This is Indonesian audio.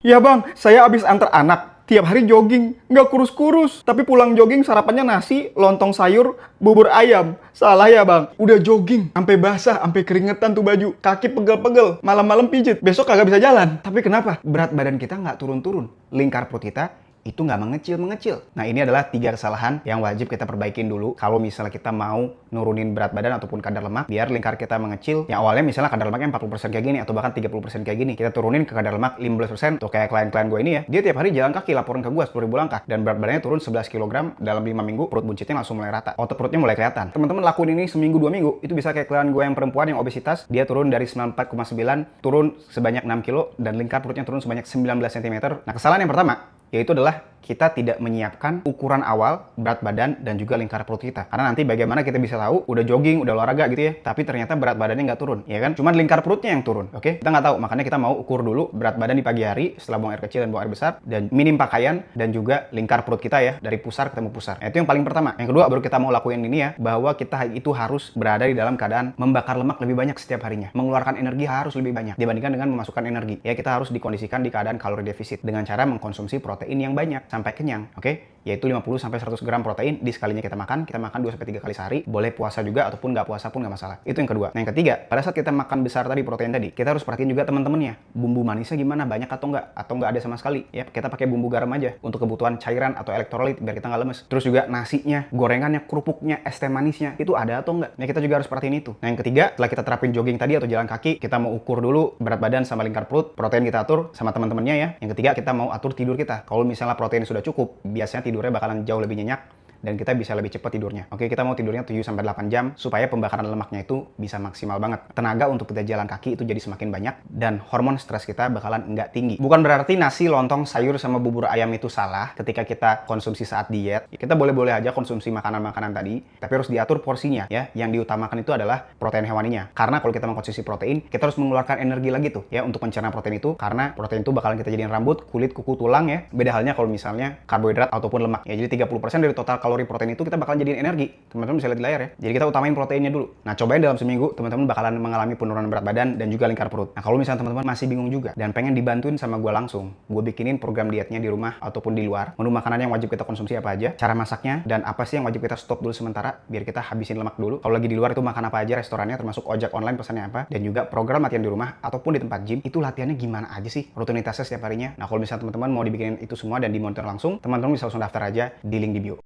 Ya bang, saya abis antar anak, tiap hari jogging, nggak kurus-kurus. Tapi pulang jogging sarapannya nasi, lontong sayur, bubur ayam. Salah ya bang, udah jogging, sampai basah, sampai keringetan tuh baju. Kaki pegel-pegel, malam-malam pijit, besok kagak bisa jalan. Tapi kenapa? Berat badan kita nggak turun-turun. Lingkar perut kita itu nggak mengecil-mengecil. Nah, ini adalah 3 kesalahan yang wajib kita perbaikin dulu kalau misalnya kita mau nurunin berat badan ataupun kadar lemak biar lingkar kita mengecil. Yang awalnya misalnya kadar lemaknya 40% kayak gini atau bahkan 30% kayak gini. Kita turunin ke kadar lemak 15%. Tuh kayak klien-klien gue ini ya. Dia tiap hari jalan kaki laporan ke gue 10.000 langkah dan berat badannya turun 11 kg dalam 5 minggu. Perut buncitnya langsung mulai rata. Otot perutnya mulai kelihatan. Teman-teman lakuin ini seminggu 2 minggu, itu bisa kayak klien gue yang perempuan yang obesitas. Dia turun dari 94,9 turun sebanyak 6 kilo dan lingkar perutnya turun sebanyak 19 cm. Nah, kesalahan yang pertama yaitu adalah kita tidak menyiapkan ukuran awal berat badan dan juga lingkar perut kita. Karena nanti bagaimana kita bisa tahu udah jogging, udah olahraga gitu ya, tapi ternyata berat badannya nggak turun, ya kan? Cuman lingkar perutnya yang turun, oke? Kita nggak tahu, makanya kita mau ukur dulu berat badan di pagi hari setelah buang air kecil dan buang air besar, dan minim pakaian, dan juga lingkar perut kita ya, dari pusar ketemu pusar. Nah, itu yang paling pertama. Yang kedua, baru kita mau lakuin ini ya, bahwa kita itu harus berada di dalam keadaan membakar lemak lebih banyak setiap harinya. Mengeluarkan energi harus lebih banyak dibandingkan dengan memasukkan energi. Ya, kita harus dikondisikan di keadaan kalori defisit dengan cara mengkonsumsi protein yang banyak sampai kenyang, oke? Yaitu 50-100 gram protein di sekalinya kita makan 2-3 kali sehari, boleh puasa juga ataupun nggak puasa pun nggak masalah. Itu yang kedua. Nah, yang ketiga, pada saat kita makan besar tadi protein tadi, kita harus perhatiin juga teman-temannya, bumbu manisnya gimana, banyak atau nggak ada sama sekali. Ya, kita pakai bumbu garam aja untuk kebutuhan cairan atau elektrolit biar kita nggak lemes. Terus juga nasinya, gorengannya, kerupuknya, es teh manisnya, itu ada atau nggak? Nah, kita juga harus perhatiin itu. Nah, yang ketiga, setelah kita terapin jogging tadi atau jalan kaki, kita mau ukur dulu berat badan sama lingkar perut, protein kita atur sama teman-temannya ya. Yang ketiga, kita mau atur tidur kita. Kalau misalnya protein sudah cukup, biasanya tidurnya bakalan jauh lebih nyenyak dan kita bisa lebih cepat tidurnya. Oke, kita mau tidurnya 7-8 jam supaya pembakaran lemaknya itu bisa maksimal banget. Tenaga untuk kita jalan kaki itu jadi semakin banyak dan hormon stres kita bakalan nggak tinggi. Bukan berarti nasi, lontong, sayur, sama bubur ayam itu salah ketika kita konsumsi saat diet. Kita boleh-boleh aja konsumsi makanan-makanan tadi, tapi harus diatur porsinya ya. Yang diutamakan itu adalah protein hewaninya. Karena kalau kita mengkonsumsi protein, kita harus mengeluarkan energi lagi tuh ya untuk mencerna protein itu, karena protein itu bakalan kita jadiin rambut, kulit, kuku, tulang ya. Beda halnya kalau misalnya karbohidrat ataupun lemak. Ya, jadi 30% dari total kalori protein itu kita bakalan jadiin energi. Teman-teman bisa lihat di layar ya. Jadi kita utamain proteinnya dulu. Nah, cobain dalam seminggu, teman-teman bakalan mengalami penurunan berat badan dan juga lingkar perut. Nah, kalau misalnya teman-teman masih bingung juga dan pengen dibantuin sama gue langsung, gue bikinin program dietnya di rumah ataupun di luar. Menu makanan yang wajib kita konsumsi apa aja, cara masaknya, dan apa sih yang wajib kita stop dulu sementara biar kita habisin lemak dulu. Kalau lagi di luar itu makan apa aja restorannya, termasuk ojek online pesannya apa, dan juga program latihan di rumah ataupun di tempat gym, itu latihannya gimana aja sih, rutinitasnya setiap harinya. Nah, kalau misalnya teman-teman mau dibikinin itu semua dan dimonitor langsung, teman-teman bisa langsung daftar aja di link di bio.